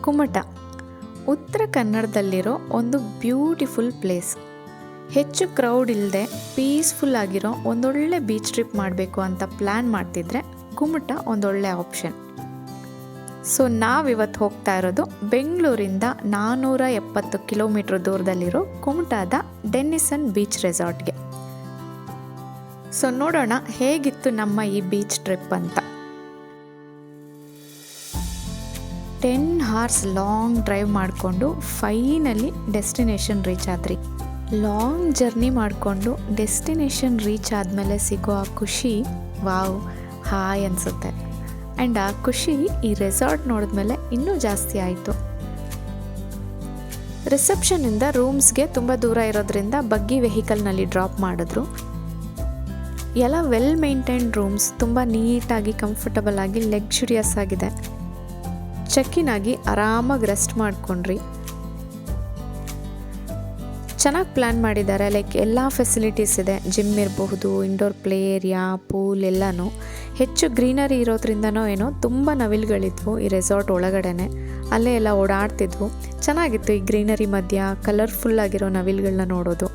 ಕುಮಟ ಉತ್ತರ ಕನ್ನಡದಲ್ಲಿರೋ ಒಂದು beautiful place. ಹೆಚ್ಚು ಕ್ರೌಡ್ ಇಲ್ಲದೆ ಪೀಸ್ಫುಲ್ ಆಗಿರೋ ಒಂದೊಳ್ಳೆ ಬೀಚ್ ಟ್ರಿಪ್ ಮಾಡಬೇಕು ಅಂತ ಪ್ಲ್ಯಾನ್ ಮಾಡ್ತಿದ್ರೆ ಕುಮಟ ಒಂದೊಳ್ಳೆ ಆಪ್ಷನ್. ಸೊ ನಾವಿವತ್ತು ಹೋಗ್ತಾ ಇರೋದು ಬೆಂಗಳೂರಿಂದ 470 ಕಿಲೋಮೀಟ್ರ್ ದೂರದಲ್ಲಿರೋ ಕುಮಟಾದ ಡೆನ್ನಿಸನ್ ಬೀಚ್ ರೆಸಾರ್ಟ್ಗೆ. ಸೊ ನೋಡೋಣ ಹೇಗಿತ್ತು ನಮ್ಮ ಈ ಬೀಚ್ ಟ್ರಿಪ್ ಅಂತ. 10 hours ಲಾಂಗ್ ಡ್ರೈವ್ ಮಾಡಿಕೊಂಡು ಫೈನಲಿ ಡೆಸ್ಟಿನೇಷನ್ ರೀಚ್ ಆದ್ರಿ. ಲಾಂಗ್ ಜರ್ನಿ ಮಾಡಿಕೊಂಡು ಡೆಸ್ಟಿನೇಷನ್ ರೀಚ್ ಆದಮೇಲೆ ಸಿಗೋ ಆ ಖುಷಿ ವಾವ್, ಹಾಯ್ ಅನಿಸುತ್ತೆ. ಆ್ಯಂಡ್ ಆ ಖುಷಿ ಈ ರೆಸಾರ್ಟ್ ನೋಡಿದ್ಮೇಲೆ ಇನ್ನೂ ಜಾಸ್ತಿ ಆಯಿತು. ರಿಸೆಪ್ಷನಿಂದ ರೂಮ್ಸ್ಗೆ ತುಂಬ ದೂರ ಇರೋದ್ರಿಂದ ಬಗ್ಗಿ ವೆಹಿಕಲ್ನಲ್ಲಿ ಡ್ರಾಪ್ ಮಾಡಿದ್ರು. ಎಲ್ಲ ವೆಲ್ ಮೇಂಟೈನ್ಡ್ ರೂಮ್ಸ್, ತುಂಬ ನೀಟಾಗಿ ಕಂಫರ್ಟಬಲ್ ಆಗಿ ಲಕ್ಸುರಿಯಸ್ ಆಗಿದೆ. ಚೆಕ್ಇನ್ ಆಗಿ ಆರಾಮಾಗಿ ರೆಸ್ಟ್ ಮಾಡ್ಕೊಂಡ್ರಿ. ಚೆನ್ನಾಗಿ ಪ್ಲ್ಯಾನ್ ಮಾಡಿದ್ದಾರೆ. ಲೈಕ್ ಎಲ್ಲ ಫೆಸಿಲಿಟೀಸ್ ಇದೆ. ಜಿಮ್ ಇರಬಹುದು, ಇಂಡೋರ್ ಪ್ಲೇ ಏರಿಯಾ, ಪೂಲ್ ಎಲ್ಲನೂ. ಹೆಚ್ಚು ಗ್ರೀನರಿ ಇರೋದ್ರಿಂದನೋ ಏನೋ ತುಂಬ ನವಿಲುಗಳಿದ್ವು ಈ ರೆಸಾರ್ಟ್ ಒಳಗಡೆನೆ. ಅಲ್ಲೇ ಎಲ್ಲ ಓಡಾಡ್ತಿದ್ವು. ಚೆನ್ನಾಗಿತ್ತು ಈ ಗ್ರೀನರಿ ಮಧ್ಯ ಕಲರ್ಫುಲ್ ಆಗಿರೋ ನವಿಲುಗಳನ್ನ ನೋಡೋದು.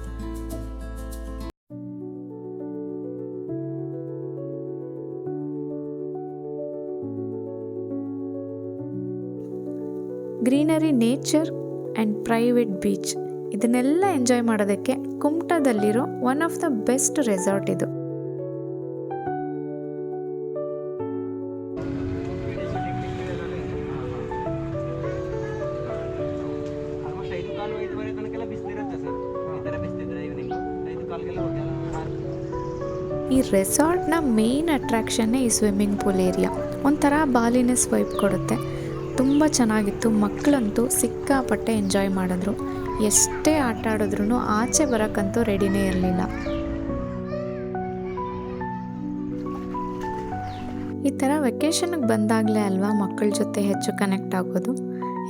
Greenery, nature and private beach ಇದನ್ನೆಲ್ಲ ಎಂಜಾಯ್ ಮಾಡೋದಕ್ಕೆ ಕುಮಟಾದಲ್ಲಿರೋ one of the best resort ಇದು. ಈ ರೆಸಾರ್ಟ್ನ ಮೇನ್ ಅಟ್ರಾಕ್ಷನ್ನೇ ಈ ಸ್ವಿಮ್ಮಿಂಗ್ ಪೂಲ್ ಏರಿಯಾ. ಒಂಥರ ಬಾಲಿನೆಸ್ ವೈಬ್ ಕೊಡುತ್ತೆ. ತುಂಬ ಚೆನ್ನಾಗಿತ್ತು. ಮಕ್ಕಳಂತೂ ಸಿಕ್ಕಾಪಟ್ಟೆ ಎಂಜಾಯ್ ಮಾಡಿದ್ರು. ಎಷ್ಟೇ ಆಟ ಆಡಿದ್ರೂ ಆಚೆ ಬರೋಕ್ಕಂತೂ ರೆಡಿನೇ ಇರಲಿಲ್ಲ. ಈ ಥರ ವೆಕೇಷನ್ಗೆ ಬಂದಾಗಲೇ ಅಲ್ವಾ ಮಕ್ಕಳ ಜೊತೆ ಹೆಚ್ಚು ಕನೆಕ್ಟ್ ಆಗೋದು.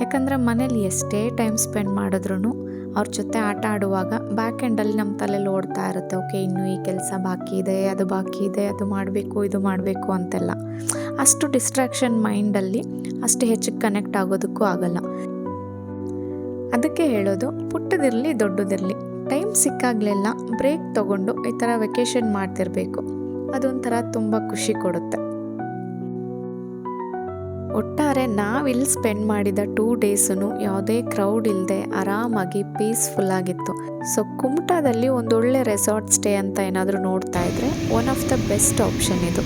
ಯಾಕಂದರೆ ಮನೇಲಿ ಎಷ್ಟೇ ಟೈಮ್ ಸ್ಪೆಂಡ್ ಮಾಡಿದ್ರೂ ಅವ್ರ ಜೊತೆ ಆಟ ಆಡುವಾಗ ಬ್ಯಾಕ್ ಎಂಡಲ್ಲಿ ನಮ್ಮ ತಲೆಯಲ್ಲಿ ಓಡ್ತಾ ಇರುತ್ತೆ. ಓಕೆ, ಇನ್ನೂ ಈ ಕೆಲಸ ಬಾಕಿ ಇದೆ, ಅದು ಬಾಕಿ ಇದೆ, ಅದು ಮಾಡಬೇಕು, ಇದು ಮಾಡಬೇಕು ಅಂತೆಲ್ಲ. ಅಷ್ಟು ಡಿಸ್ಟ್ರಾಕ್ಷನ್ ಮೈಂಡಲ್ಲಿ ಅಷ್ಟು ಹೆಚ್ಚು ಕನೆಕ್ಟ್ ಆಗೋದಕ್ಕೂ ಆಗಲ್ಲ. ಅದಕ್ಕೆ ಹೇಳೋದು, ಪುಟ್ಟದಿರಲಿ ದೊಡ್ಡದಿರಲಿ, ಟೈಮ್ ಸಿಕ್ಕಾಗಲೆಲ್ಲ ಬ್ರೇಕ್ ತೊಗೊಂಡು ಈ ಥರ ವೆಕೇಷನ್ ಮಾಡ್ತಿರಬೇಕು. ಅದೊಂಥರ ತುಂಬ ಖುಷಿ ಕೊಡುತ್ತೆ. ಒಟ್ಟಾರೆ ನಾವಿಲ್ಲಿ ಸ್ಪೆಂಡ್ ಮಾಡಿದ 2 ಡೇಸೂ ಯಾವುದೇ ಕ್ರೌಡ್ ಇಲ್ಲದೆ ಆರಾಮಾಗಿ ಪೀಸ್ಫುಲ್ ಆಗಿತ್ತು. ಸೊ ಕುಮಟಾದಲ್ಲಿ ಒಂದೊಳ್ಳೆ ರೆಸಾರ್ಟ್ ಸ್ಟೇ ಅಂತ ಏನಾದರೂ ನೋಡ್ತಾ ಇದ್ರೆ one of the best option ಇದು.